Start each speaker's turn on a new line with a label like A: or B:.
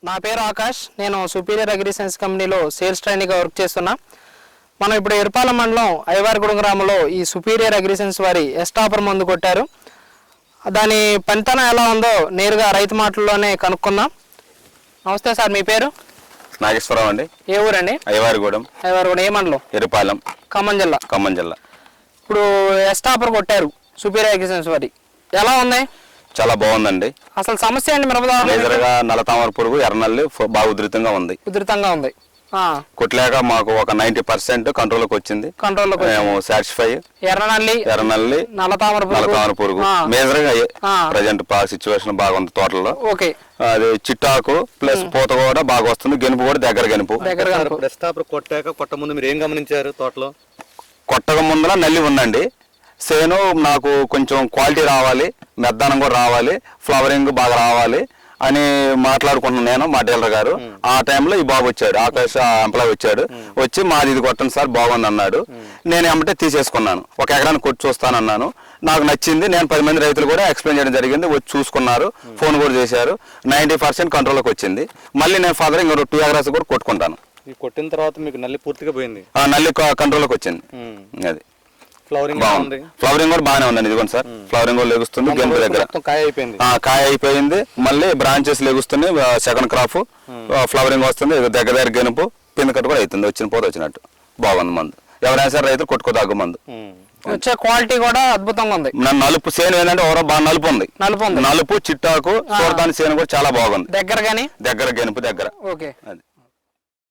A: నా పేరు ఆకాష్. నేను సుపీరియర్ అగ్రి సైన్స్ కంపెనీలో సేల్స్ ట్రైనీగా వర్క్ చేస్తున్నా. మనం ఇప్పుడు ఎరుపాలెం మండలం అయ్యవారిగూడెం గ్రామంలో ఈ సుపీరియర్ అగ్రి సైన్స్ వారి ఎస్టాపర్ మందు కొట్టారు. దాని పనితనం ఎలా ఉందో నేరుగా రైతు మాటల్లోనే కనుక్కుందాం. నమస్తే సార్, మీ పేరు?
B: నాగేశ్వరరావు అండి.
A: ఏ ఊరండి?
B: అయ్యవారిగూడెం.
A: ఏ మండలం?
B: ఎరుపాలెం,
A: ఖమ్మం జిల్లా. ఇప్పుడు ఎస్టాపర్ కొట్టారు సుపీరియర్ అగ్రి సైన్స్ వారి, ఎలా ఉంది?
B: చాలా బాగుందండి.
A: అసలు సమస్య ఏంటి?
B: మేజర్గా నల్లతామర పురుగు, ఎర్రనల్లి బాగా ఉధృతంగా ఉంది. కొట్టలేక మాకు ఒక 90% కంట్రోల్కి వచ్చింది. మేము సాటిస్ఫై. ఎర్రనల్లి, నల్లతామర పురుగు మేజర్గా ప్రజెంట్ సిచ్యువేషన్ బాగుంది తోటల్లో. అది చిట్టాకు ప్లస్ పూత కూడా బాగా వస్తుంది. గెనుపు కూడా దగ్గర గెనుపు.
C: కొట్ట ముందు మీరు ఏం గమనించారు? తోటలో
B: కొట్టక ముందర నల్లి ఉందండి. సేను నాకు కొంచెం క్వాలిటీ రావాలి, మెద్దనం కూడా రావాలి, ఫ్లవరింగ్ బాగా రావాలి అని మాట్లాడుకుంటున్నాను నేను, మా డీలర్ గారు. ఆ టైంలో ఈ బాబు వచ్చాడు, ఆకాశ ఎంప్లాయ్ వచ్చాడు. వచ్చి మాది ఇది కొట్టండి సార్ బాగుంది అన్నాడు. నేను ఏమంటే తీసేసుకున్నాను. ఒక ఎకరానికి కొట్టి చూస్తానన్నాను. నాకు నచ్చింది. నేను 10 మంది రైతులు కూడా ఎక్స్ప్లెయిన్ చేయడం జరిగింది. వచ్చి చూసుకున్నారు, ఫోన్ కూడా చేశారు. 90% కంట్రోల్కి వచ్చింది. మళ్ళీ నేను ఫర్దర్ ఇంకో 2 ఎకరాస్ కూడా కొట్టుకుంటాను.
C: కొట్టిన తర్వాత మీకు నల్లి పూర్తిగా పోయింది?
B: నల్లి కంట్రోల్కి వచ్చింది. అది ఫ్లవరింగ్ కూడా బాగానే ఉందండి. ఇదిగోండి సార్, ఫ్లవరింగ్ కూడా లెగుస్తుంది. గెనుపు దగ్గర కాయ అయిపోయింది. మళ్ళీ బ్రాంచెస్ లెగుస్తున్నాయి. సెకండ్ క్రాప్ ఫ్లవరింగ్ వస్తుంది. దగ్గర గెనుపు పిందకట్టు కూడా అవుతుంది. వచ్చిన పోతే వచ్చినట్టు బాగుంది మందు. ఎవరైనా సరే రైతులు కొట్టుకోదగ్గ మందు.
A: వచ్చే క్వాలిటీ కూడా అద్భుతంగా ఉంది.
B: నలుపు సేను ఏంటంటే బాగా నలుపు ఉంది. నలుపు చిట్టాకు చూడటానికి సేను కూడా చాలా బాగుంది.
A: దగ్గర గెనుపు
B: దగ్గర.
A: ఓకే.
B: అది